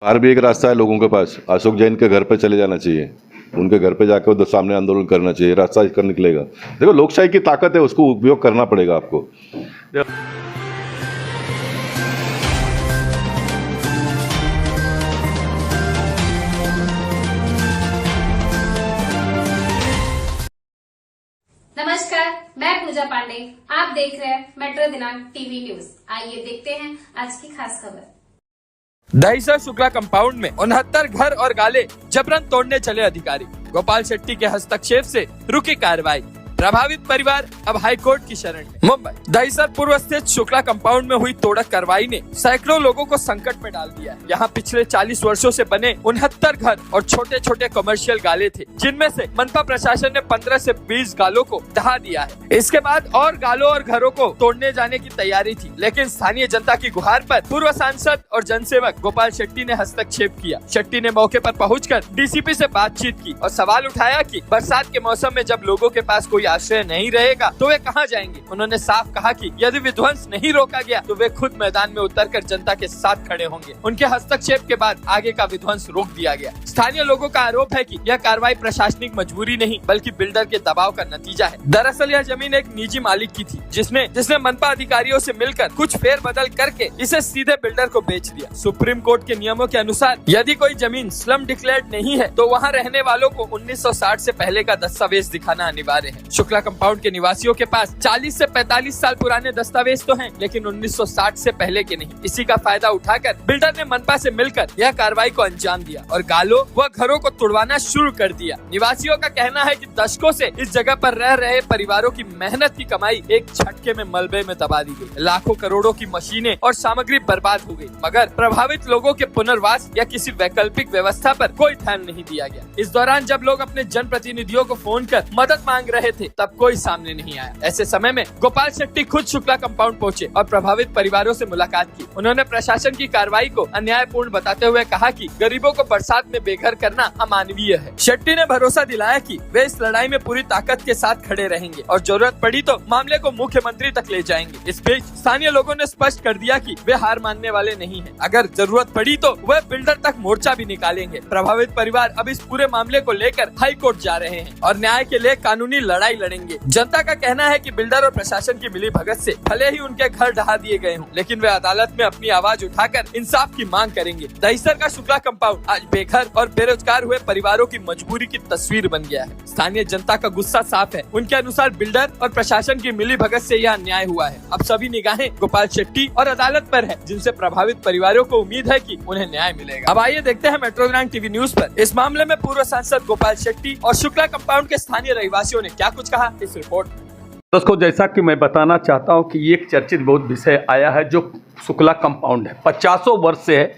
बाहर भी एक रास्ता है लोगों के पास। अशोक जैन के घर पे चले जाना चाहिए, उनके घर पे जाकर उधर सामने आंदोलन करना चाहिए, रास्ता इसका निकलेगा। देखो, लोकशाही की ताकत है, उसको उपयोग करना पड़ेगा आपको। नमस्कार, मैं पूजा पांडे। आप देख रहे हैं मेट्रो दिनांक टीवी न्यूज। आइए देखते हैं आज की खास खबर। दहीसर शुक्ला कंपाउंड में 69 घर और गाले जबरन तोड़ने चले अधिकारी। गोपाल शेट्टी के हस्तक्षेप से रुकी कार्रवाई। प्रभावित परिवार अब हाईकोर्ट की शरण में। मुंबई दहीसर पूर्व स्थित शुक्ला कंपाउंड में हुई तोड़क कार्रवाई ने सैकड़ों लोगों को संकट में डाल दिया है। यहाँ पिछले 40 वर्षों से बने 69 घर और छोटे छोटे कमर्शियल गाले थे, जिनमें से मनपा प्रशासन ने 15 से 20 गालों को ढहा दिया है। इसके बाद और गालों और घरों को तोड़ने जाने की तैयारी थी, लेकिन स्थानीय जनता की गुहार पर पूर्व सांसद और जनसेवक गोपाल शेट्टी ने हस्तक्षेप किया। शेट्टी ने मौके पर पहुंचकर डीसीपी से बातचीत की और सवाल उठाया कि बरसात के मौसम में जब लोगों के पास कोई आश्रय नहीं रहेगा तो वे कहां जाएंगे। उन्होंने साफ कहा कि यदि विध्वंस नहीं रोका गया तो वे खुद मैदान में उतरकर जनता के साथ खड़े होंगे। उनके हस्तक्षेप के बाद आगे का विध्वंस रोक दिया गया। स्थानीय लोगों का आरोप है कि यह कार्रवाई प्रशासनिक मजबूरी नहीं बल्कि बिल्डर के दबाव का नतीजा है। दरअसल यह जमीन एक निजी मालिक की थी, जिसने मनपा अधिकारियों से मिलकर कुछ फेरबदल करके इसे सीधे बिल्डर को बेच दिया। सुप्रीम कोर्ट के नियमों के अनुसार यदि कोई जमीन स्लम डिक्लेयर्ड नहीं है तो वहाँ रहने वालों को 1960 से पहले का दस्तावेज दिखाना अनिवार्य है। शुक्ला कंपाउंड के निवासियों के पास 40 से 45 साल पुराने दस्तावेज तो हैं, लेकिन 1960 से पहले के नहीं। इसी का फायदा उठाकर बिल्डर ने मनपा से मिलकर यह कार्रवाई को अंजाम दिया और गालों व घरों को तोड़वाना शुरू कर दिया। निवासियों का कहना है कि दशकों से इस जगह पर रह रहे परिवारों की मेहनत की कमाई एक झटके में मलबे में दबा दी गई। लाखों करोड़ों की मशीनें और सामग्री बर्बाद हो गई, मगर प्रभावित लोगों के पुनर्वास या किसी वैकल्पिक व्यवस्था पर कोई ध्यान नहीं दिया गया। इस दौरान जब लोग अपने जनप्रतिनिधियों को फोन कर मदद मांग रहे थे, तब कोई सामने नहीं आया। ऐसे समय में गोपाल शेट्टी खुद शुक्ला कंपाउंड पहुंचे और प्रभावित परिवारों से मुलाकात की। उन्होंने प्रशासन की कार्रवाई को अन्यायपूर्ण बताते हुए कहा कि गरीबों को बरसात में बेघर करना अमानवीय है। शेट्टी ने भरोसा दिलाया कि वे इस लड़ाई में पूरी ताकत के साथ खड़े रहेंगे और जरूरत पड़ी तो मामले को मुख्यमंत्री तक ले जाएंगे। इस बीच स्थानीय लोगों ने स्पष्ट कर दिया कि वे हार मानने वाले नहीं हैं। अगर जरूरत पड़ी तो वे बिल्डर तक मोर्चा भी निकालेंगे। प्रभावित परिवार अब इस पूरे मामले को लेकर हाई कोर्ट जा रहे हैं और न्याय के लिए कानूनी लड़ाई लड़ेंगे। जनता का कहना है कि बिल्डर और प्रशासन की मिली भगत से भले ही उनके घर ढहा दिए गए हों, लेकिन वे अदालत में अपनी आवाज उठाकर इंसाफ की मांग करेंगे। दहीसर का शुक्ला कंपाउंड आज बेघर और बेरोजगार हुए परिवारों की मजबूरी की तस्वीर बन गया है। स्थानीय जनता का गुस्सा साफ है। उनके अनुसार बिल्डर और प्रशासन की मिली भगत से यह अन्याय हुआ है। अब सभी निगाहें गोपाल शेट्टी और अदालत पर है, जिनसे प्रभावित परिवारों को उम्मीद है कि उन्हें न्याय मिलेगा। अब आइए देखते हैं मेट्रो दिनांक टीवी न्यूज पर इस मामले में पूर्व सांसद गोपाल शेट्टी और शुक्ला कंपाउंड के स्थानीय रहवासियों ने क्या कुछ कहा, इस रिपोर्ट। दोस्तों, जैसा कि मैं बताना चाहता हूं कि एक चर्चित बहुत विषय आया है जो शुक्ला कंपाउंड है। 50 वर्ष से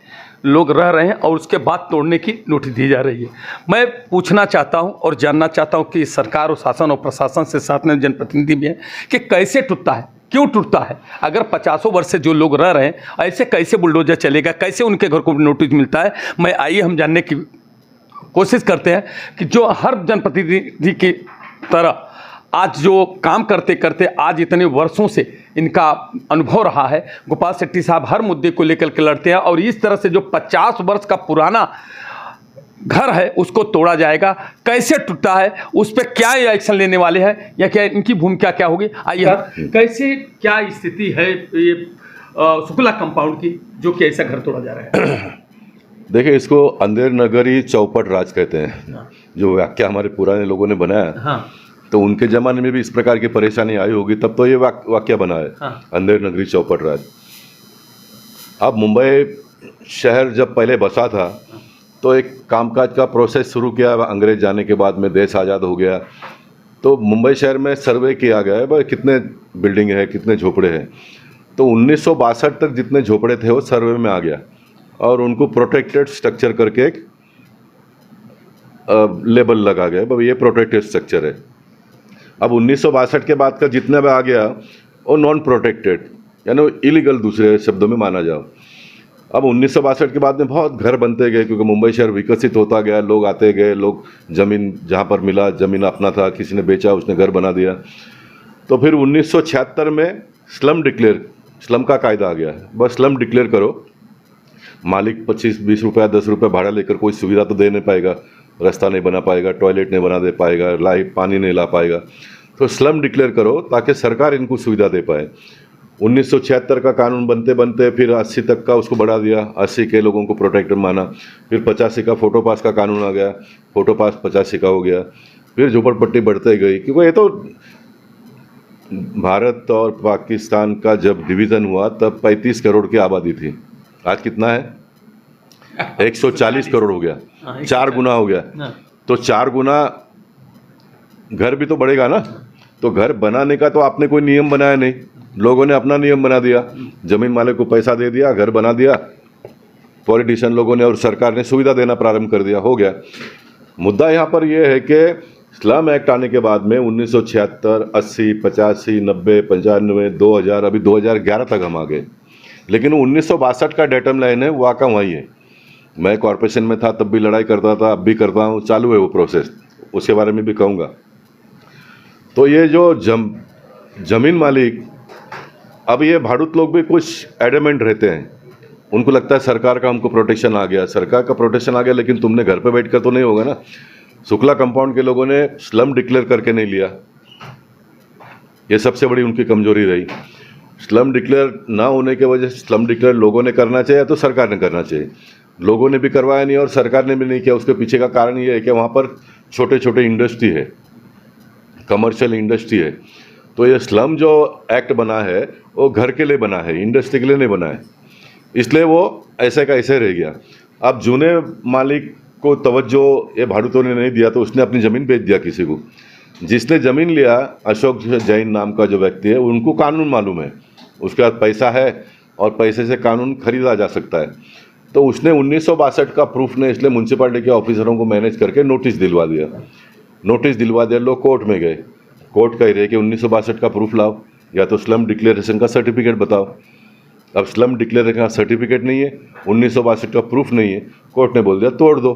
लोग रह रहे हैं और उसके बाद तोड़ने की नोटिस दी जा रही है। मैं पूछना चाहता हूं और जानना चाहता हूं कि सरकार और शासन और प्रशासन से साथ में जनप्रतिनिधि भी हैं कि कैसे टूटता है, क्यों टूटता है। अगर 50 वर्ष से जो लोग रह रहे हैं, ऐसे कैसे बुलडोजर चलेगा, कैसे उनके घर को नोटिस मिलता है। मैं आइए हम जानने की कोशिश करते हैं कि जो हर जनप्रतिनिधि की तरह आज जो काम करते करते आज इतने वर्षों से इनका अनुभव रहा है। गोपाल शेट्टी साहब हर मुद्दे को लेकर के लड़ते हैं और इस तरह से जो 50 वर्ष का पुराना घर है उसको तोड़ा जाएगा, कैसे टूटा है, उस पर क्या एक्शन लेने वाले हैं या क्या इनकी भूमिका क्या होगी। आइए, कैसे क्या स्थिति है ये शुक्ला कंपाउंड की जो कि ऐसा घर तोड़ा जा रहा है। देखिए, इसको अंधेर नगरी चौपट राज कहते हैं, जो व्याख्या हमारे पुराने लोगों ने बनाया। हाँ। तो उनके जमाने में भी इस प्रकार की परेशानी आई होगी, तब तो ये वाक्य बना है। हाँ। अंधेर नगरी चौपट राज। अब मुंबई शहर जब पहले बसा था तो एक कामकाज का प्रोसेस शुरू किया। अंग्रेज जाने के बाद में देश आज़ाद हो गया तो मुंबई शहर में सर्वे किया गया है भाई कितने बिल्डिंग है, कितने झोपड़े हैं। तो 1962 तक जितने झोपड़े थे वो सर्वे में आ गया और उनको प्रोटेक्टेड स्ट्रक्चर करके एक लेबल लगा गया, भाई ये प्रोटेक्टेड स्ट्रक्चर है। अब 1962 के बाद का जितना भी आ गया वो नॉन प्रोटेक्टेड यानी इलीगल दूसरे शब्दों में माना जाओ। अब 1962 के बाद में बहुत घर बनते गए क्योंकि मुंबई शहर विकसित होता गया, लोग आते गए, लोग ज़मीन जहाँ पर मिला, ज़मीन अपना था, किसी ने बेचा, उसने घर बना दिया। तो फिर 1976 में स्लम का कायदा आ गया है, बस स्लम डिक्लेयर करो मालिक 25-20 रुपया 10 रुपया भाड़ा लेकर कोई सुविधा तो दे नहीं पाएगा, रास्ता नहीं बना पाएगा, टॉयलेट नहीं बना दे पाएगा, लाइट पानी नहीं ला पाएगा। तो स्लम डिक्लेयर करो ताकि सरकार इनको सुविधा दे पाए। 1976 का कानून बनते बनते फिर 80 तक का उसको बढ़ा दिया, 80 के लोगों को प्रोटेक्टर माना, फिर 85 का फोटो पास का कानून आ गया, फोटो पास 85 का हो गया, फिर झोपड़पट्टी बढ़ते गई। क्योंकि ये तो भारत और पाकिस्तान का जब डिवीज़न हुआ तब 35 करोड़ की आबादी थी, आज कितना है? 140 करोड़ हो गया, 4 गुना हो गया। तो 4 गुना घर भी तो बढ़ेगा ना। तो घर बनाने का तो आपने कोई नियम बनाया नहीं, लोगों ने अपना नियम बना दिया, जमीन मालिक को पैसा दे दिया, घर बना दिया, पॉलिटिशियन लोगों ने और सरकार ने सुविधा देना प्रारंभ कर दिया, हो गया। मुद्दा यहाँ पर यह है कि स्लम एक्ट आने के बाद में 1976, 80, 85, 90, 95, 2000, अभी 2011 तक हम आ गए। लेकिन 1962 का डेटम लाइन है, वो आका वहीं है। मैं कॉरपोरेशन में था तब भी लड़ाई करता था, अब भी करता हूँ, चालू है वो प्रोसेस, उसके बारे में भी कहूँगा। तो ये जो जमीन मालिक, अब ये भाड़ूत लोग भी कुछ एडमेंट रहते हैं, उनको लगता है सरकार का हमको प्रोटेक्शन आ गया, सरकार का प्रोटेक्शन आ गया, लेकिन तुमने घर पे बैठकर तो नहीं होगा ना। शुक्ला कंपाउंड के लोगों ने स्लम डिक्लेयर करके नहीं लिया, ये सबसे बड़ी उनकी कमजोरी रही। स्लम डिक्लेयर ना होने के वजह से स्लम डिक्लेयर लोगों ने करना चाहिए या तो सरकार ने करना चाहिए। लोगों ने भी करवाया नहीं और सरकार ने भी नहीं किया। उसके पीछे का कारण ये है कि वहाँ पर छोटे छोटे इंडस्ट्री है, कमर्शियल इंडस्ट्री है। तो ये स्लम जो एक्ट बना है वो घर के लिए बना है, इंडस्ट्री के लिए नहीं बना है, इसलिए वो ऐसे का ऐसे रह गया। अब जूने मालिक को तवज्जो ये भाड़ूतों ने नहीं दिया तो उसने अपनी ज़मीन बेच दिया किसी को। जिसने ज़मीन लिया, अशोक जैन नाम का जो व्यक्ति है, उनको कानून मालूम है, उसके पास पैसा है और पैसे से कानून खरीदा जा सकता है। तो उसने 1962 का प्रूफ ने इसलिए म्यूनसिपालिटी के ऑफिसरों को मैनेज करके नोटिस दिलवा दिया। लोग कोर्ट में गए, कोर्ट कह रहे कि 1962 का प्रूफ लाओ या तो स्लम डिक्लेरेशन का सर्टिफिकेट बताओ। अब स्लम डिक्लेरेशन का सर्टिफिकेट नहीं है, 1962 का प्रूफ नहीं है, कोर्ट ने बोल दिया तोड़ दो।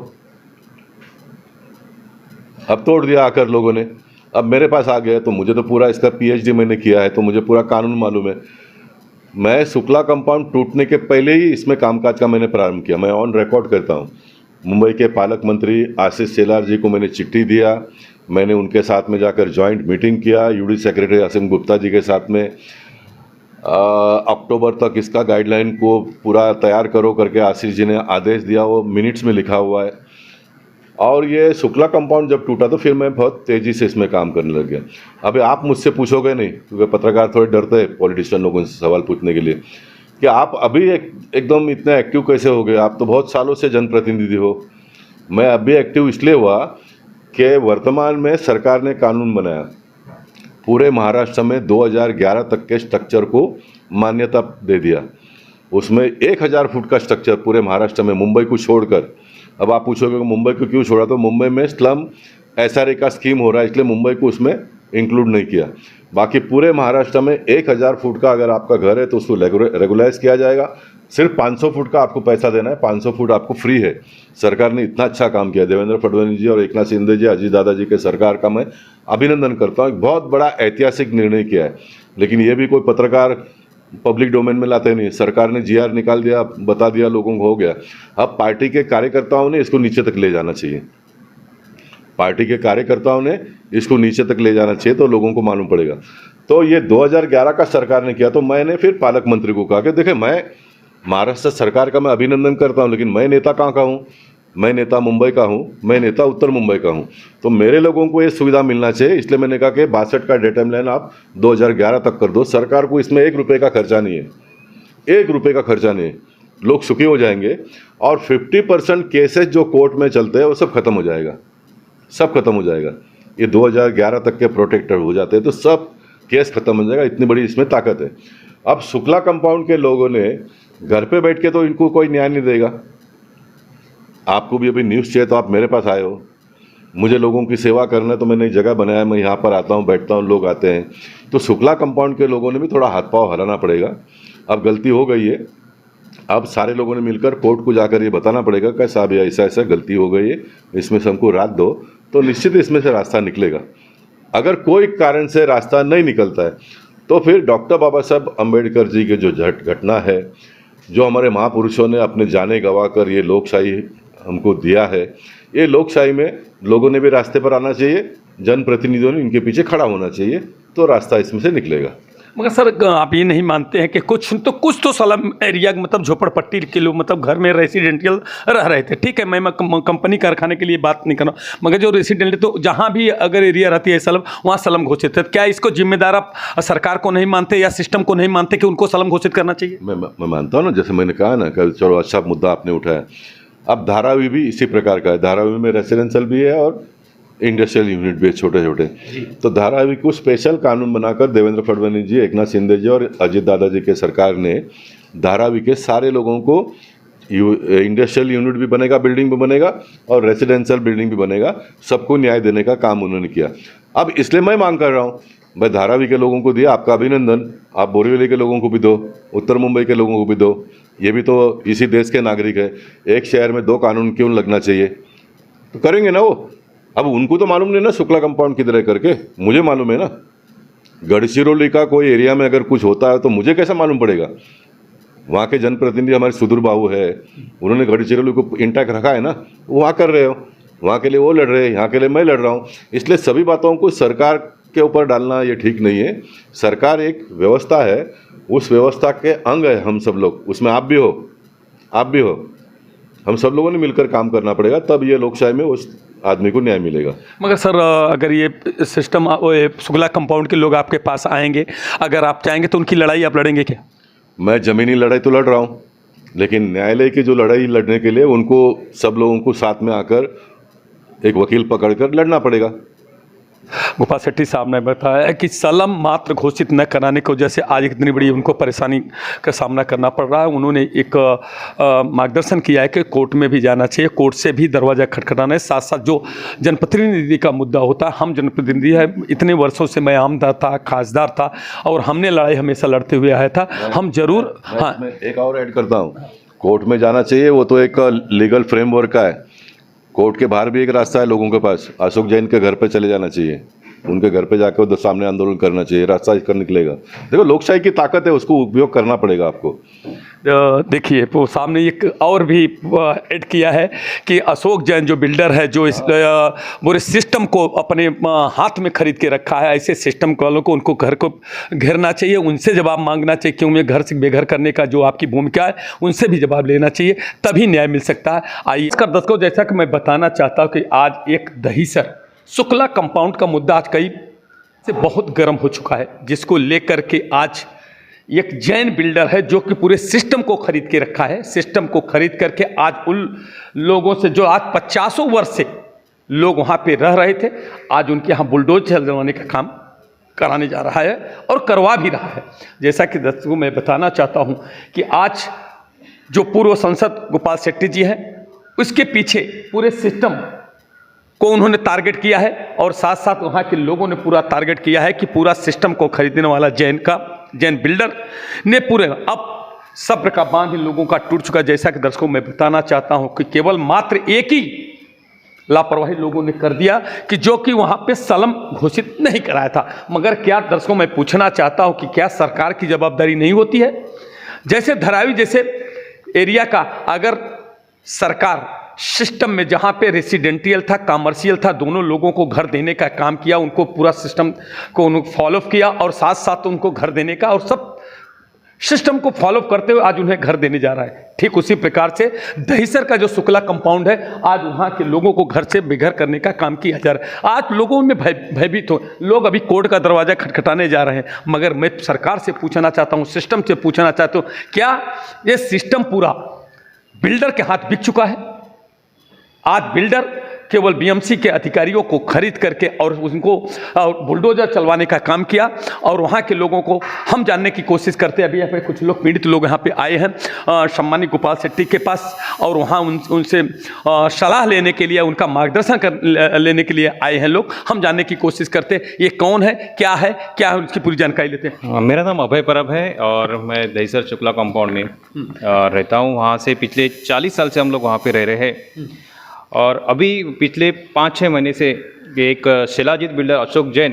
अब तोड़ दिया आकर लोगों ने। अब मेरे पास आ गया तो मुझे तो पूरा इसका PhD मैंने किया है, तो मुझे पूरा कानून मालूम है। मैं शुक्ला कंपाउंड टूटने के पहले ही इसमें कामकाज का मैंने प्रारंभ किया, मैं ऑन रिकॉर्ड करता हूँ। मुंबई के पालक मंत्री आशीष शेलार जी को मैंने चिट्ठी दिया, मैंने उनके साथ में जाकर जॉइंट मीटिंग किया, UD सेक्रेटरी असीम गुप्ता जी के साथ में। अक्टूबर तक इसका गाइडलाइन को पूरा तैयार करो करके आशीष जी ने आदेश दिया, वो मिनट्स में लिखा हुआ है। और ये शुक्ला कंपाउंड जब टूटा तो फिर मैं बहुत तेज़ी से इसमें काम करने लग गया। अभी आप मुझसे पूछोगे नहीं, क्योंकि पत्रकार थोड़े डरते हैं पॉलिटिशियन लोगों से सवाल पूछने के लिए कि आप अभी एकदम इतने एक्टिव कैसे हो गए, आप तो बहुत सालों से जनप्रतिनिधि हो। मैं अभी एक्टिव इसलिए हुआ कि वर्तमान में सरकार ने कानून बनाया, पूरे महाराष्ट्र में 2011 तक के स्ट्रक्चर को मान्यता दे दिया। उसमें 1000 फुट का स्ट्रक्चर पूरे महाराष्ट्र में, मुंबई को छोड़कर। अब आप पूछोगे कि मुंबई को क्यों छोड़ा, तो मुंबई में स्लम SRA का स्कीम हो रहा है, इसलिए मुंबई को उसमें इंक्लूड नहीं किया। बाकी पूरे महाराष्ट्र में 1000 फुट का अगर आपका घर है तो उसको रेगुलाइज किया जाएगा। सिर्फ 500 फुट का आपको पैसा देना है, 500 फुट आपको फ्री है। सरकार ने इतना अच्छा काम किया, देवेंद्र फडणवीस जी और एकनाथ शिंदे जी, अजीत दादा जी के सरकार का मैं अभिनंदन करता हूँ। एक बहुत बड़ा ऐतिहासिक निर्णय किया है, लेकिन ये भी कोई पत्रकार पब्लिक डोमेन में लाते नहीं। सरकार ने GR निकाल दिया, बता दिया, लोगों को हो गया। अब पार्टी के कार्यकर्ताओं ने इसको नीचे तक ले जाना चाहिए, पार्टी के कार्यकर्ताओं ने इसको नीचे तक ले जाना चाहिए, तो लोगों को मालूम पड़ेगा। तो ये 2011 का सरकार ने किया, तो मैंने फिर पालक मंत्री को कहा कि देखिए, मैं महाराष्ट्र सरकार का मैं अभिनंदन करता हूँ, लेकिन मैं नेता कहाँ का हूँ? मैं नेता मुंबई का हूँ, मैं नेता उत्तर मुंबई का हूँ, तो मेरे लोगों को ये सुविधा मिलना चाहिए। इसलिए मैंने कहा कि 62 का डेटा लाइन आप 2011 तक कर दो। सरकार को इसमें 1 रुपये का खर्चा नहीं है, 1 रुपये का खर्चा नहीं है, लोग सुखी हो जाएंगे। और 50% केसेस जो कोर्ट में चलते हैं वो सब खत्म हो जाएगा, सब खत्म हो जाएगा। ये 2011 तक के प्रोटेक्टर हो जाते हैं तो सब केस खत्म हो जाएगा, इतनी बड़ी इसमें ताकत है। अब शुक्ला कंपाउंड के लोगों ने घर पे बैठ के तो इनको कोई न्याय नहीं देगा। आपको भी अभी न्यूज़ चाहिए तो आप मेरे पास आए हो, मुझे लोगों की सेवा करना है तो मैंने एक जगह बनाया, मैं यहाँ पर आता हूँ, बैठता हूँ, लोग आते हैं। तो शुक्ला कंपाउंड के लोगों ने भी थोड़ा हाथ पाँव हिलाना पड़ेगा। अब गलती हो गई है, अब सारे लोगों ने मिलकर कोर्ट को जाकर ये बताना पड़ेगा कि साहब ये ऐसा ऐसा गलती हो गई है, इसमें से हमको राहत दो, तो निश्चित इसमें से रास्ता निकलेगा। अगर कोई कारण से रास्ता नहीं निकलता है तो फिर डॉक्टर बाबा साहब अम्बेडकर जी के जो घटना है, जो हमारे महापुरुषों ने अपने जाने गंवा कर ये लोकशाही हमको दिया है, ये लोकशाही में लोगों ने भी रास्ते पर आना चाहिए, जनप्रतिनिधियों ने इनके पीछे खड़ा होना चाहिए, तो रास्ता इसमें से निकलेगा। मगर सर आप ये नहीं मानते हैं कि कुछ तो स्लम एरिया मतलब झोपड़पट्टी के लोग मतलब घर में रेसिडेंशियल रह रहे थे, ठीक है, मैं कंपनी कारखाने के लिए बात नहीं कर रहा हूँ, मगर जो रेसिडेंट तो जहाँ भी अगर एरिया रहती है स्लम, वहाँ स्लम घोषित है। क्या इसको जिम्मेदार आप सरकार को नहीं मानते या सिस्टम को नहीं मानते कि उनको स्लम घोषित करना चाहिए? मैं मानता हूँ ना, जैसे मैंने कहा ना कल, चलो अच्छा मुद्दा आपने उठाया। अब धारावी भी इसी प्रकार का है, धारावी में रेसिडेंशियल भी है और इंडस्ट्रियल यूनिट भी छोटे छोटे। तो धारावी को स्पेशल कानून बनाकर देवेंद्र फडणवीस जी, एकनाथ शिंदे जी और अजित दादा जी के सरकार ने धारावी के सारे लोगों को इंडस्ट्रियल यूनिट भी बनेगा, बिल्डिंग भी बनेगा और रेसिडेंशियल बिल्डिंग भी बनेगा, सबको न्याय देने का काम उन्होंने किया। अब इसलिए मैं मांग कर रहा हूँ, मैं धारावी के लोगों को दिया, आपका अभिनंदन, आप बोरीवली के लोगों को भी दो, उत्तर मुंबई के लोगों को भी दो, ये भी तो इसी देश के नागरिक है। एक शहर में 2 कानून क्यों लगना चाहिए? तो करेंगे ना वो। अब उनको तो मालूम नहीं ना शुक्ला कंपाउंड किधर है करके, मुझे मालूम है ना। गढ़चिरौली का कोई एरिया में अगर कुछ होता है तो मुझे कैसा मालूम पड़ेगा? वहाँ के जनप्रतिनिधि हमारे सुधीर बाबू है, उन्होंने गढ़चिरौली को इंटैक्ट रखा है ना, वहाँ कर रहे हो, वहाँ के लिए वो लड़ रहे हैं, यहाँ के लिए मैं लड़ रहा हूँ। इसलिए सभी बातों को सरकार के ऊपर डालना ये ठीक नहीं है। सरकार एक व्यवस्था है, उस व्यवस्था के अंग है हम सब लोग, उसमें आप भी हो, हम सब लोगों ने मिलकर काम करना पड़ेगा, तब ये लोकशाही में उस आदमी को न्याय मिलेगा। मगर सर अगर ये सिस्टम शुक्ला कंपाउंड के लोग आपके पास आएंगे, अगर आप चाहेंगे तो उनकी लड़ाई आप लड़ेंगे क्या? मैं ज़मीनी लड़ाई तो लड़ रहा हूँ, लेकिन न्यायालय की जो लड़ाई लड़ने के लिए उनको सब लोगों को साथ में आकर एक वकील पकड़कर लड़ना पड़ेगा। गोपाल शेट्टी साहब ने बताया कि स्लम मात्र घोषित न कराने की वजह से आज इतनी बड़ी उनको परेशानी का सामना करना पड़ रहा है। उन्होंने एक मार्गदर्शन किया है कि कोर्ट में भी जाना चाहिए, कोर्ट से भी दरवाज़ा खटखटाना है। साथ साथ जो जनप्रतिनिधि का मुद्दा होता है, हम जनप्रतिनिधि है, इतने वर्षों से मैं आमदार था, खासदार था और हमने लड़ाई हमेशा लड़ते हुए आया था। हम जरूर हाँ, मैं एक और ऐड करता हूँ, कोर्ट में जाना चाहिए, वो तो एक लीगल फ्रेमवर्क का है। कोर्ट के बाहर भी एक रास्ता है लोगों के पास, अशोक जैन के घर पे चले जाना चाहिए, उनके घर पे जाकर उधर सामने आंदोलन करना चाहिए, रास्ता इसका निकलेगा। देखो लोकशाही की ताकत है, उसको उपयोग करना पड़ेगा आपको। देखिए वो सामने एक और भी ऐड किया है कि अशोक जैन जो बिल्डर है, जो इस पूरे सिस्टम को अपने हाथ में खरीद के रखा है, ऐसे सिस्टम वालों को उनको घर को घेरना चाहिए, उनसे जवाब मांगना चाहिए कि उन्हें घर से बेघर करने का जो आपकी भूमिका है उनसे भी जवाब लेना चाहिए, तभी न्याय मिल सकता है। आइए इसका दर्शकों, जैसा कि मैं बताना चाहता हूँ कि आज एक दहीसर शुक्ला कंपाउंड का मुद्दा आज कई से बहुत गर्म हो चुका है, जिसको लेकर के आज एक जैन बिल्डर है जो कि पूरे सिस्टम को खरीद के रखा है। सिस्टम को खरीद करके आज उन लोगों से जो आज 50 वर्ष से लोग वहाँ पे रह रहे थे, आज उनके यहाँ बुलडोज चलवाने का काम कराने जा रहा है और करवा भी रहा है। जैसा कि दर्शकों मैं बताना चाहता हूँ कि आज जो पूर्व सांसद गोपाल शेट्टी जी हैं, उसके पीछे पूरे सिस्टम को उन्होंने टारगेट किया है और साथ साथ वहाँ के लोगों ने पूरा टारगेट किया है कि पूरा सिस्टम को खरीदने वाला जैन बिल्डर ने पूरे अब सब्र का बांध इन लोगों का टूट चुका। जैसा कि दर्शकों मैं बताना चाहता हूं कि केवल मात्र एक ही लापरवाही लोगों ने कर दिया कि जो कि वहां पे स्लम घोषित नहीं कराया था। मगर क्या दर्शकों मैं पूछना चाहता हूं कि क्या सरकार की जवाबदारी नहीं होती है? जैसे धारावी जैसे एरिया का अगर सरकार सिस्टम में जहाँ पे रेसिडेंटियल था, कमर्शियल था, दोनों लोगों को घर देने का काम किया, उनको पूरा सिस्टम को उनको फॉलो किया और साथ साथ उनको घर देने का और सब सिस्टम को फॉलो करते हुए आज उन्हें घर देने जा रहा है। ठीक उसी प्रकार से दहीसर का जो शुक्ला कंपाउंड है, आज वहाँ के लोगों को घर से बेघर करने का काम किया जा रहा है। आज लोगों में भयभीत हो, लोग अभी कोर्ट का दरवाजा खटखटाने जा रहे हैं। मगर मैं सरकार से पूछना चाहता हूँ, सिस्टम से पूछना चाहता हूँ, क्या ये सिस्टम पूरा बिल्डर के हाथ बिक चुका है? आज बिल्डर केवल बीएमसी के अधिकारियों को खरीद करके और उनको बुलडोजर चलवाने का काम किया और वहाँ के लोगों को हम जानने की कोशिश करते हैं। अभी यहाँ पे कुछ लोग पीड़ित लोग यहाँ पे आए हैं सम्मानित गोपाल शेट्टी के पास और वहाँ उनसे सलाह लेने के लिए, उनका मार्गदर्शन लेने के लिए आए हैं लोग। हम जानने की कोशिश करते हैं ये कौन है, क्या है उसकी पूरी जानकारी लेते हैं। मेरा नाम अभय परब है और मैं दहीसर शुक्ला कंपाउंड में रहता हूँ। वहाँ से पिछले 40 साल से हम लोग वहाँ पे रह रहे हैं और अभी पिछले 5-6 महीने से एक शिलाजीत बिल्डर अशोक जैन,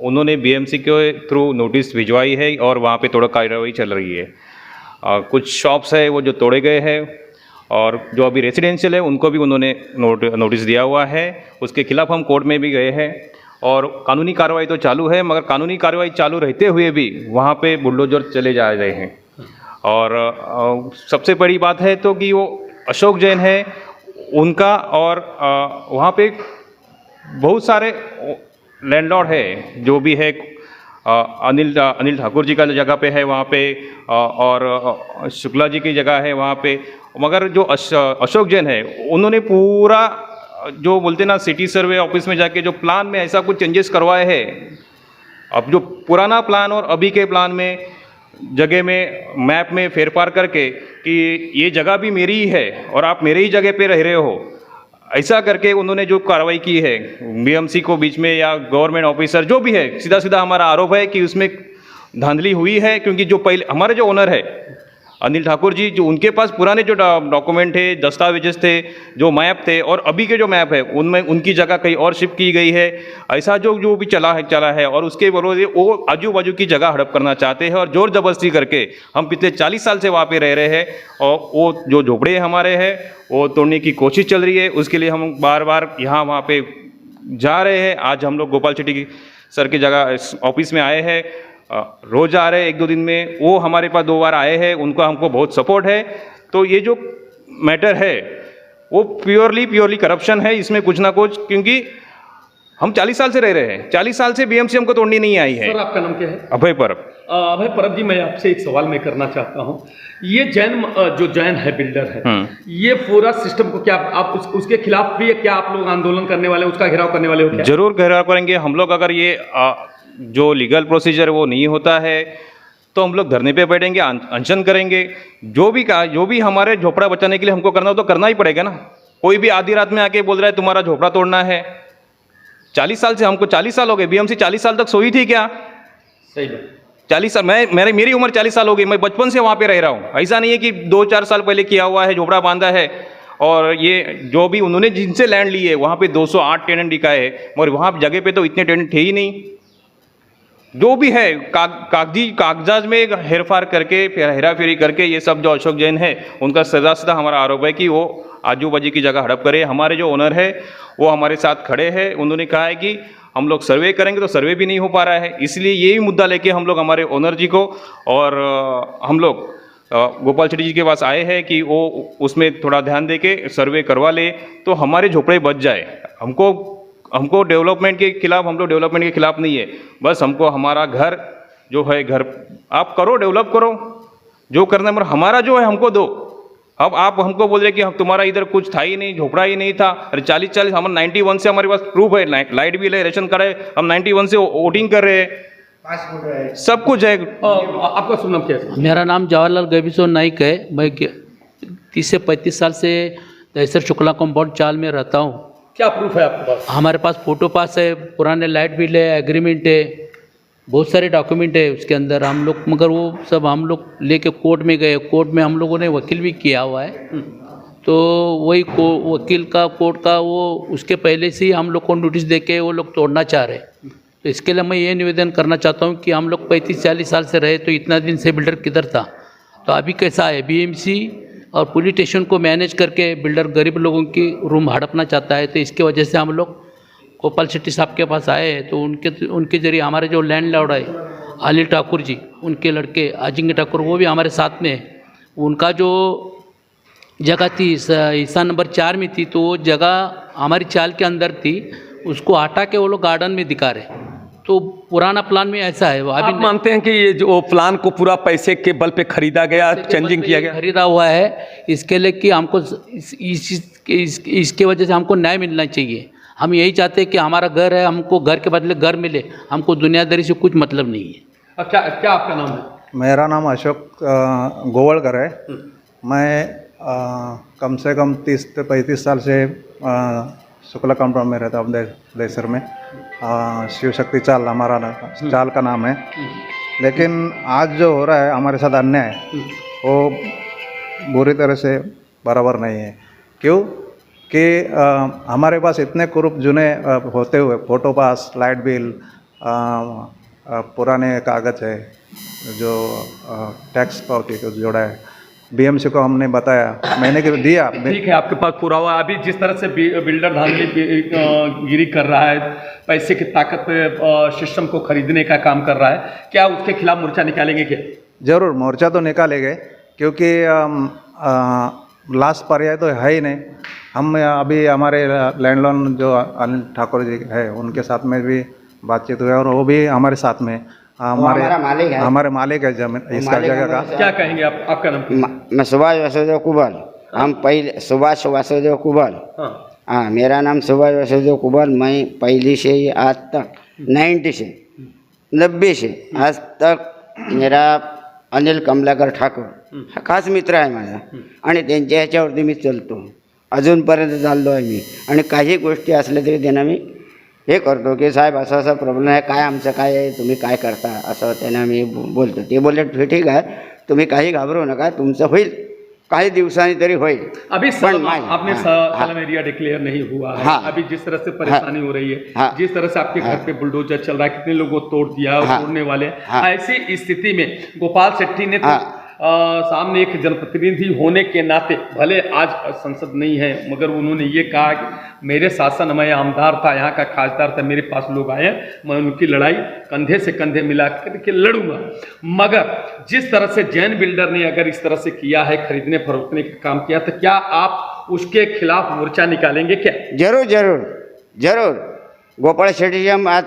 उन्होंने बीएमसी के थ्रू नोटिस भिजवाई है और वहाँ पे थोड़ा कार्रवाई चल रही है। कुछ शॉप्स है वो जो तोड़े गए हैं, और जो अभी रेसिडेंशियल है उनको भी उन्होंने नोटिस दिया हुआ है। उसके खिलाफ हम कोर्ट में भी गए हैं और कानूनी कार्रवाई तो चालू है, मगर कानूनी कार्रवाई चालू रहते हुए भी वहाँ पे बुलडोजर चले जा रहे हैं। और सबसे बड़ी बात है तो कि वो अशोक जैन है उनका, और वहाँ पे बहुत सारे लैंडलॉर्ड है जो भी है, अनिल ठाकुर जी का जगह पे है वहाँ पे, और शुक्ला जी की जगह है वहाँ पे। मगर जो अशोक जैन है उन्होंने पूरा जो बोलते ना सिटी सर्वे ऑफिस में जाके जो प्लान में ऐसा कुछ चेंजेस करवाए हैं। अब जो पुराना प्लान और अभी के प्लान में जगह में मैप में फेरफार करके कि ये जगह भी मेरी ही है और आप मेरे ही जगह पे रह रहे हो, ऐसा करके उन्होंने जो कार्रवाई की है बीएमसी को बीच में या गवर्नमेंट ऑफिसर जो भी है, सीधा सीधा हमारा आरोप है कि उसमें धांधली हुई है। क्योंकि जो पहले हमारे जो ओनर है अनिल ठाकुर जी, जो उनके पास पुराने जो डॉक्यूमेंट थे, दस्तावेजेस थे, जो मैप थे, और अभी के जो मैप है उनमें उनकी जगह कहीं और शिफ्ट की गई है। ऐसा जो भी चला है और उसके बरोबर वो आजू बाजू की जगह हड़प करना चाहते हैं और जोर जबरदस्ती करके हम पिछले 40 साल से वहाँ पे रह रहे हैं, और वो जो झोपड़े हमारे हैं वो तोड़ने की कोशिश चल रही है। उसके लिए हम बार बार यहाँ वहाँ पे जा रहे हैं। आज हम लोग गोपाल शेट्टी सर की जगह ऑफिस में आए हैं, रोज आ रहे हैं, 1-2 दिन में वो हमारे पास 2 बार आए हैं, उनका हमको बहुत सपोर्ट है। तो ये जो मैटर है वो प्योरली करप्शन है, इसमें कुछ ना कुछ, क्योंकि हम 40 साल से रह रहे हैं, 40 साल से बीएमसी हमको तोड़नी नहीं आई है। सर आपका नाम क्या है? अभय परब। अभय परब जी, मैं आपसे एक सवाल मैं करना चाहता हूँ। ये जो जैन है बिल्डर है, ये पूरा सिस्टम को क्या आप उसके खिलाफ भी क्या आप लोग आंदोलन करने वाले, उसका घेराव करने वाले हो क्या? जरूर घेराव करेंगे हम लोग। अगर ये जो लीगल प्रोसीजर वो नहीं होता है तो हम लोग धरने पे बैठेंगे, अनशन करेंगे। जो भी हमारे झोपड़ा बचाने के लिए हमको करना हो तो करना ही पड़ेगा ना। कोई भी आधी रात में आके बोल रहा है तुम्हारा झोपड़ा तोड़ना है। 40 साल से, हमको 40 साल हो गए, बीएमसी 40 साल तक सोई थी क्या? सही बात। 40 साल, मेरी उम्र 40 साल हो गई, मैं बचपन से वहाँ पे रह रहा हूँ। ऐसा नहीं है कि 2-4 साल पहले किया हुआ है, झोपड़ा बांधा है। और ये जो भी उन्होंने जिनसे लैंड ली है वहाँ पे 208 टेनेंट दिखाए है, मगर वहाँ जगह पे तो इतने टेनेंट थे ही नहीं। जो भी है कागजात में हेरफार करके, हेरा फेरी करके, ये सब जो अशोक जैन है उनका सीधा हमारा आरोप है कि वो आजू बाजू की जगह हड़प करे। हमारे जो ओनर है वो हमारे साथ खड़े हैं, उन्होंने कहा है कि हम लोग सर्वे करेंगे, तो सर्वे भी नहीं हो पा रहा है। इसलिए यही मुद्दा लेके हम लोग हमारे ओनर जी को और हम लोग गोपाल शेट्टी जी के पास आए हैं कि वो उसमें थोड़ा ध्यान दे के सर्वे करवा ले तो हमारे झोपड़े बच जाए। हमको डेवलपमेंट के खिलाफ, हम लोग डेवलपमेंट के खिलाफ नहीं है, बस हमको हमारा घर जो है, घर आप करो, डेवलप करो, जो करना है, मगर हमारा जो है हमको दो। अब आप हमको बोल रहे कि हम तुम्हारा इधर कुछ था ही नहीं, झोपड़ा ही नहीं था। अरे 40 हम 91 से हमारे पास प्रूफ है, लाइट बिल है, रेशन कार्ड है, हम 91 से वोटिंग कर रहे हैं, सब कुछ है। आपका शुभ नाम क्या है? मेरा नाम जवाहरलाल गैबिसो नाइक है। मैं 30 से 35 साल से दहीसर शुक्ला कंपाउंड चाल में रहता हूँ। क्या प्रूफ है आपके पास? हमारे पास फोटो पास है, पुराने लाइट बिल है, एग्रीमेंट है, बहुत सारे डॉक्यूमेंट है उसके अंदर। हम लोग, मगर वो सब हम लोग लेके कोर्ट में गए, कोर्ट में हम लोगों ने वकील भी किया हुआ है। तो वही वकील का, कोर्ट का, वो उसके पहले से ही हम लोग को नोटिस दे के वो लोग तोड़ना चाह रहे हैं। तो इसके लिए मैं ये निवेदन करना चाहता हूँ कि हम लोग 35-40 साल से रहे, तो इतना दिन से बिल्डर किधर था, तो अभी कैसा है? बीएमसी और पुलिस स्टेशन को मैनेज करके बिल्डर गरीब लोगों की रूम हड़पना चाहता है। तो इसके वजह से हम लोग गोपाल शेट्टी साहब के पास आए हैं। तो उनके जरिए हमारे जो लैंडलॉर्ड है अनिल ठाकुर जी, उनके लड़के अजिंक्य ठाकुर, वो भी हमारे साथ में है। उनका जो जगह थी हिस्सा नंबर 4 में थी, तो वो जगह हमारी चाल के अंदर थी, उसको हटा के वो लोग गार्डन में दिखा रहे। तो पुराना प्लान में ऐसा है। आप मानते हैं कि ये जो प्लान को पूरा पैसे के बल पे खरीदा गया, चेंजिंग किया गया, खरीदा हुआ है, इसके लिए कि हमको इसके वजह से हमको न्याय मिलना चाहिए। हम यही चाहते हैं कि हमारा घर है, हमको घर के बदले घर मिले, हमको दुनियादारी से कुछ मतलब नहीं है। क्या आपका नाम है? मेरा नाम अशोक गोवलकर है। मैं कम से कम 30 से 35 साल से शुक्ला कंपाउंड में रहता हूँ, दहीसर में। शिव शक्ति चाल हमारा चाल का नाम है। लेकिन आज जो हो रहा है हमारे साथ अन्याय, वो बुरी तरह से बराबर नहीं है। क्यों कि हमारे पास इतने कुरूप जुने होते हुए फोटो पास, लाइट बिल, पुराने कागज है, जो टैक्स पावती को जोड़ा है, बीएमसी को हमने बताया, मैंने दिया। ठीक है, आपके पास पुरावा। अभी जिस तरह से बिल्डर धांधली गिरी कर रहा है, पैसे की ताकत पे सिस्टम को खरीदने का काम कर रहा है, क्या उसके खिलाफ मोर्चा निकालेंगे क्या? जरूर मोर्चा तो निकालेंगे, क्योंकि लास्ट पर्याय तो है ही नहीं। हम अभी हमारे लैंडलॉर्ड जो अनिल ठाकुर जी है, उनके साथ में भी बातचीत हुई और वो भी हमारे साथ में हमारे मालिक है जमीन इसका जगह का। क्या कहेंगे आप? आपका नाम? मैं सुभाष वासुदेव कुबल। हम पहले सुभाष वासुदेव कुबल। हाँ, मेरा नाम सुभाष वासुदेव कुबल। मैं पहली से ही आज तक 90 से आज तक मेरा अनिल कमलाकर ठाकूर खास मित्र आहे माझा आणि त्यांच्या ह्याच्यावरती मी चालतो, अजूनपर्यंत चाललो आहे मी। आणि काही गोष्टी असल्या तरी त्यांना मी हे करतो की साहेब असा असा प्रॉब्लेम आहे, काय आमचं काय आहे, तुम्ही काय करता, असं त्यांना मी बोलतो। ते बोलले ठीक आहे, तुम्ही काही घाबरू नका, तुमचं होईल, काही दिवसांनी तरी होईल। अभी आपने सलम एरिया डिक्लेयर नहीं हुआ है। हाँ, अभी जिस तरह से परेशानी हो रही है, हाँ, जिस तरह से आपके घर पे बुलडोजर चल रहा है, कितने लोगों को तोड़ दिया और तोड़ने वाले, ऐसी स्थिति में गोपाल शेट्टी ने सामने एक जनप्रतिनिधि होने के नाते, भले आज संसद नहीं है, मगर उन्होंने ये कहा कि मेरे शासन में आमदार था, यहाँ का खासदार था, मेरे पास लोग आए, मैं उनकी लड़ाई कंधे से कंधे मिला करके लड़ूंगा। मगर जिस तरह से जैन बिल्डर ने अगर इस तरह से किया है, खरीदने फरोख्तने का काम किया, तो क्या आप उसके खिलाफ मोर्चा निकालेंगे क्या? जरूर जरूर जरूर। गोपाल शेट्टी से हम आज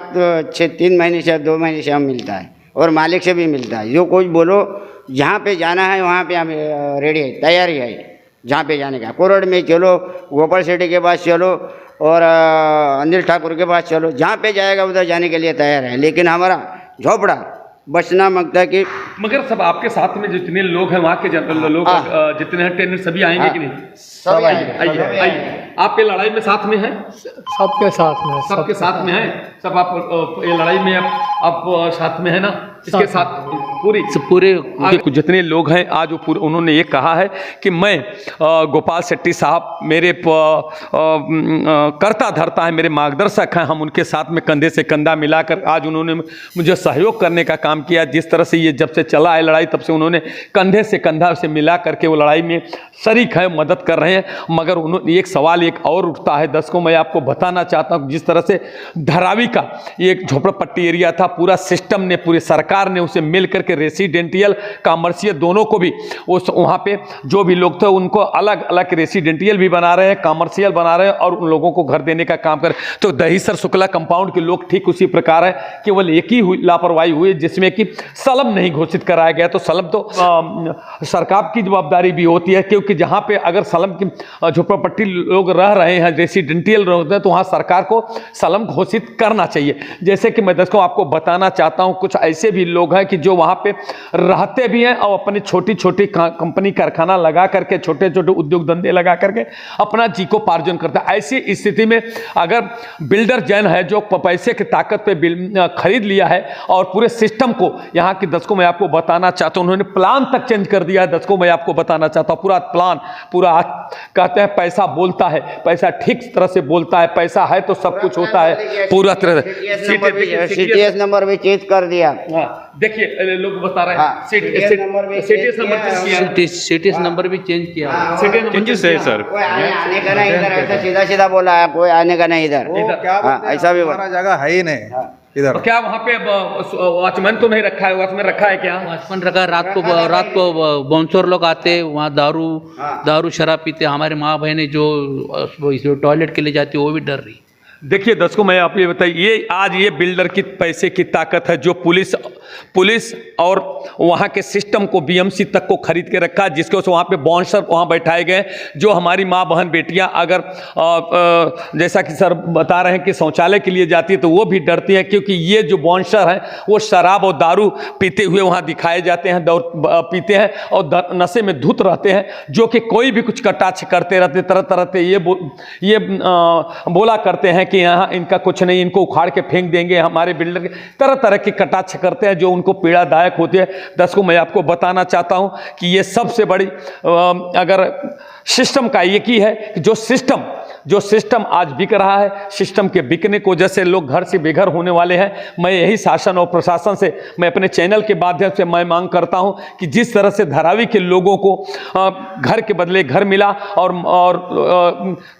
3 महीने से 2 महीने से हम मिलता है और मालिक से भी मिलता है। जो कुछ बोलो, जहाँ पे जाना है वहाँ पे हम रेडी है, तैयारी है जहाँ पे जाने का। कोरड में चलो, गोपाल शेट्टी के पास चलो और अनिल ठाकुर के पास चलो, जहाँ पे जाएगा उधर जाने के लिए तैयार है। लेकिन हमारा झोपड़ा बचना मांगता है कि मगर सब आपके साथ में जितने लोग हैं, वहाँ के लोग जितने हैं टेंडर सभी आएंगे कि नहीं? सब आएंगे। आइए, आपके लड़ाई में साथ में है? सबके साथ में, सबके साथ में है। सब आप ये लड़ाई में आप साथ में है ना? इसके साथ पूरे जितने लोग हैं आज वो पूरे, उन्होंने ये कहा है कि मैं गोपाल शेट्टी साहब मेरे करता धरता है, मेरे मार्गदर्शक हैं, हम उनके साथ में कंधे से कंधा मिलाकर आज उन्होंने मुझे सहयोग करने का काम किया। जिस तरह से ये जब से चला है लड़ाई, तब से उन्होंने कंधे से कंधा से मिला करके वो लड़ाई में शरीक है, मदद कर रहे हैं। मगर उन्होंने एक सवाल एक और उठता है दर्शकों, मैं आपको बताना चाहता हूँ, जिस तरह से धारावी का एक झोपड़पट्टी एरिया था, पूरा सिस्टम ने, पूरी सरकार ने उसे मिल करके रेसिडेंटियल कॉमर्शियल दोनों को भी उस वहाँ पे जो भी लोग थे उनको अलग अलग रेसिडेंटियल भी बना रहे हैं, कॉमर्शियल बना रहे हैं और उन लोगों को घर देने का काम कर। तो दहीसर शुक्ला कंपाउंड के लोग ठीक उसी प्रकार है, केवल एक ही लापरवाही हुई जिसमें कि सलम नहीं घोषित कराया गया। तो सलम तो सरकार की जवाबदारी भी होती है, क्योंकि जहाँ पे अगर सलम की झोपड़पट्टी लोग रह रहे हैं, रेसिडेंटियल रहते हैं, तो वहाँ सरकार को सलम घोषित करना चाहिए। जैसे कि मैं दर्शकों आपको बताना चाहता हूँ, कुछ ऐसे भी लोग हैं कि जो वहाँ पे रहते भी हैं और अपनी छोटी छोटी कंपनी कारखाना लगा करके, छोटे छोटे उद्योग धंधे लगा करके अपना जीविकोपार्जन करता है। ऐसी स्थिति में अगर बिल्डर जैन है जो पैसे की ताकत पे खरीद लिया है और पूरे सिस्टम को, यहाँ की दर्शकों मैं आपको बताना चाहता हूँ, उन्होंने प्लान तक चेंज कर दिया है। दर्शकों मैं आपको बताना चाहता हूँ, पूरा प्लान, पूरा कहते हैं पैसा बोलता है, पैसा ठीक तरह से बोलता है, पैसा है तो सब कुछ होता है पूरा तरह से। सीटीएस नंबर भी चेंज कर दिया। देखिए लोग बता रहे हैं सीटीएस नंबर भी चेंज किया, चेंजेस है सर। कोई आने का नहीं इधर, ऐसा सीधा सीधा बोला है, कोई आने का नहीं इधर। ऐसा भी हमारा जगह है ही नहीं इधर। तो क्या वहाँ पे वॉचमैन तो नहीं रखा है? वॉचमैन रखा है क्या? वॉचमैन रखा है। रात को बाउंसर लोग आते, वहाँ दारू शराब पीते। हमारे माँ बहनें जो टॉयलेट के लिए जाती है वो भी डर रही। देखिए दर्शकों मैं आप ये बताइए, आज ये बिल्डर की पैसे की ताकत है जो पुलिस और वहाँ के सिस्टम को बीएमसी तक को खरीद के रखा, जिसके वहाँ पे बाउंसर वहाँ बैठाए गए, जो हमारी माँ बहन बेटियाँ अगर जैसा कि सर बता रहे हैं कि शौचालय के लिए जाती है तो वो भी डरती हैं, क्योंकि ये जो बाउंसर हैं वो शराब और दारू पीते हुए वहाँ दिखाए जाते हैं, पीते हैं और नशे में धुत रहते हैं, जो कि कोई भी कुछ कटाक्ष करते रहते, तरह तरह से ये बोला करते हैं कि यहाँ इनका कुछ नहीं, इनको उखाड़ के फेंक देंगे। हमारे बिल्डर के तरह तरह की कटाक्ष करते हैं जो उनको पीड़ादायक होती है। दर्शकों मैं आपको बताना चाहता हूँ कि ये सबसे बड़ी अगर सिस्टम का एक ही है कि जो सिस्टम जो सिस्टम आज बिक रहा है, सिस्टम के बिकने की वजह से लोग घर से बेघर होने वाले हैं। मैं यही शासन और प्रशासन से, मैं अपने चैनल के माध्यम से मैं मांग करता हूं कि जिस तरह से धारावी के लोगों को घर के बदले घर मिला और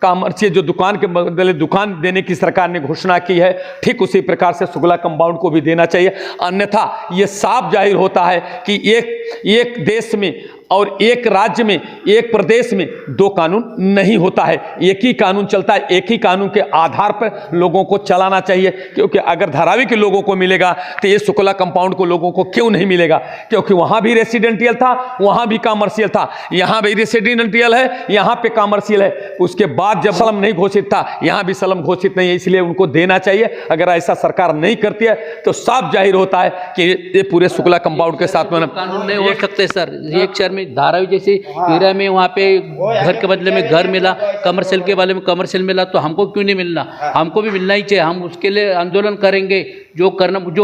कॉमर्शियल जो दुकान के बदले दुकान देने की सरकार ने घोषणा की है, ठीक उसी प्रकार से शुक्ला कंपाउंड को भी देना चाहिए। अन्यथा ये साफ जाहिर होता है कि एक देश में और एक राज्य में, एक प्रदेश में दो कानून नहीं होता है, एक ही कानून चलता है। एक ही कानून के आधार पर लोगों को चलाना चाहिए, क्योंकि अगर धारावी के लोगों को मिलेगा तो ये शुक्ला कंपाउंड को लोगों को क्यों नहीं मिलेगा? क्योंकि वहां भी रेसिडेंशियल था, वहां भी कॉमर्शियल था, यहां भी रेसिडेंशियल है, यहां पे कॉमर्शियल है। उसके बाद जब सलम नहीं घोषित था, यहां भी सलम घोषित नहीं है, इसलिए उनको देना चाहिए। अगर ऐसा सरकार नहीं करती है तो साफ जाहिर होता है कि ये पूरे शुक्ला कंपाउंड के साथ में कानून नहीं हो सकते सर। एक शहर में धारावी जैसे एरिया में वहाँ पे घर के बदले में घर मिला, कमर्शियल के बदले में कमर्शियल मिला, तो हमको क्यों नहीं मिलना? हमको भी मिलना ही चाहिए। हम उसके लिए आंदोलन करेंगे, जो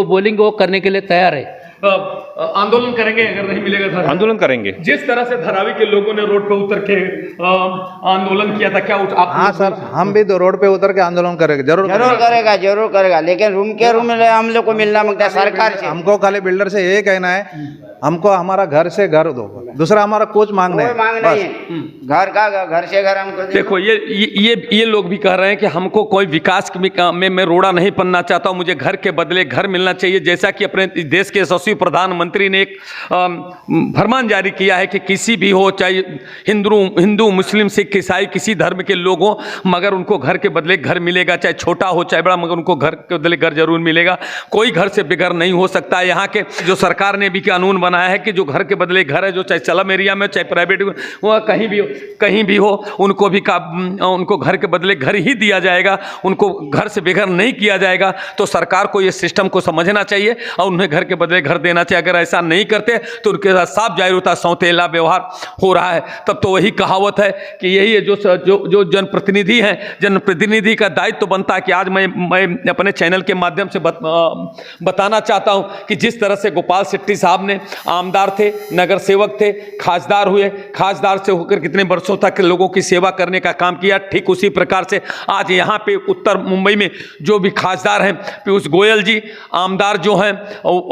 बोलेंगे वो करने के लिए तैयार है। आंदोलन करेंगे अगर नहीं मिलेगा, आंदोलन करेंगे। जिस तरह से धारावी के लोगों ने रोड पे उतर के आंदोलन किया था, क्या आप? हाँ सर, हम भी तो रोड पे उतर के आंदोलन करेंगे, जरूर करेगा, लेकिन रूम के रूम में हम लोग को मिलना मांगता है सरकार से। हमको खाली बिल्डर से यही कहना है, हमको हमारा घर से घर दो, दूसरा हमारा कुछ मांगना है, घर का घर से घर हमको देखो। ये लोग भी कह रहे हैं कि हमको कोई विकास में मैं रोड़ा नहीं बनना चाहता हूँ, मुझे घर के बदले घर मिलना चाहिए। जैसा कि अपने देश के यशस्वी प्रधानमंत्री ने एक फरमान जारी किया है कि किसी भी हो, चाहे हिंदू मुस्लिम सिख ईसाई किसी धर्म के लोग हो, मगर उनको घर के बदले घर मिलेगा, चाहे छोटा हो चाहे बड़ा, मगर उनको घर के बदले घर जरूर मिलेगा। कोई घर से बेघर नहीं हो सकता है। यहाँ के जो सरकार ने भी कानून बनाया है कि जो घर के बदले घर है, जो चाहे स्लम एरिया में चाहे प्राइवेट वो कहीं भी हो, उनको घर के बदले घर ही दिया जाएगा, उनको घर से बेघर नहीं किया जाएगा। तो सरकार को ये सिस्टम को समझना चाहिए और उन्हें घर के बदले घर देना चाहिए। अगर ऐसा नहीं करते तो उनके साथ साफ जाहिर होता सौतेला व्यवहार हो रहा है। तब तो वही कहावत है कि यही है जो जनप्रतिनिधि हैं, जनप्रतिनिधि का दायित्व तो बनता है कि आज मैं अपने चैनल के माध्यम से बताना चाहता हूं कि जिस तरह से गोपाल शेट्टी साहब ने आमदार थे, नगर सेवक थे, खासदार हुए, खासदार से होकर कितने वर्षों तक लोगों की सेवा करने का काम किया, ठीक उसी प्रकार से आज यहाँ पे उत्तर मुंबई में जो भी खासदार हैं, पीयूष गोयल जी, आमदार जो हैं,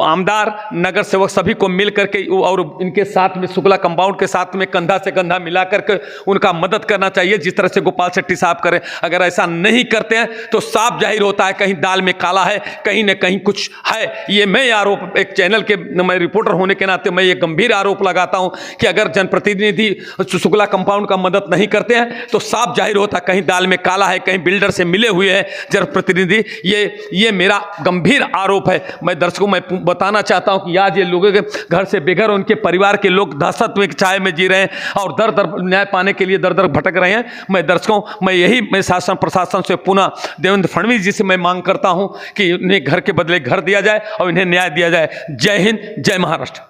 आमदार नगर सेवक सभी को मिल करके और इनके साथ में शुक्ला कंपाउंड के साथ में कंधा से कंधा मिला करके उनका मदद करना चाहिए, जिस तरह से गोपाल शेट्टी साहब करें। अगर ऐसा नहीं करते हैं तो साफ जाहिर होता है कहीं दाल में काला है, कहीं न कहीं कुछ है। ये मैं आरोप, एक चैनल के मैं रिपोर्टर होने के नाते मैं ये गंभीर आरोप लगाता हूं कि अगर जनप्रतिनिधि शुक्ला कंपाउंड का मदद नहीं करते हैं तो साफ जाहिर होता है कहीं दाल में काला है, कहीं बिल्डर से मिले हुए हैं जनप्रतिनिधि। ये मेरा गंभीर आरोप है। मैं दर्शकों में बताना चाहता हूं कि आज ये लोगों के घर से बेघर, उनके परिवार के लोग दहशत में छाए में जी रहे हैं और दर दर न्याय पाने के लिए दर दर भटक रहे हैं। मैं शासन प्रशासन से पुनः देवेंद्र फडणवीस जी से मैं मांग करता हूं कि उन्हें घर के बदले घर दिया जाए और इन्हें न्याय दिया जाए। जय हिंद, जय महाराष्ट्र।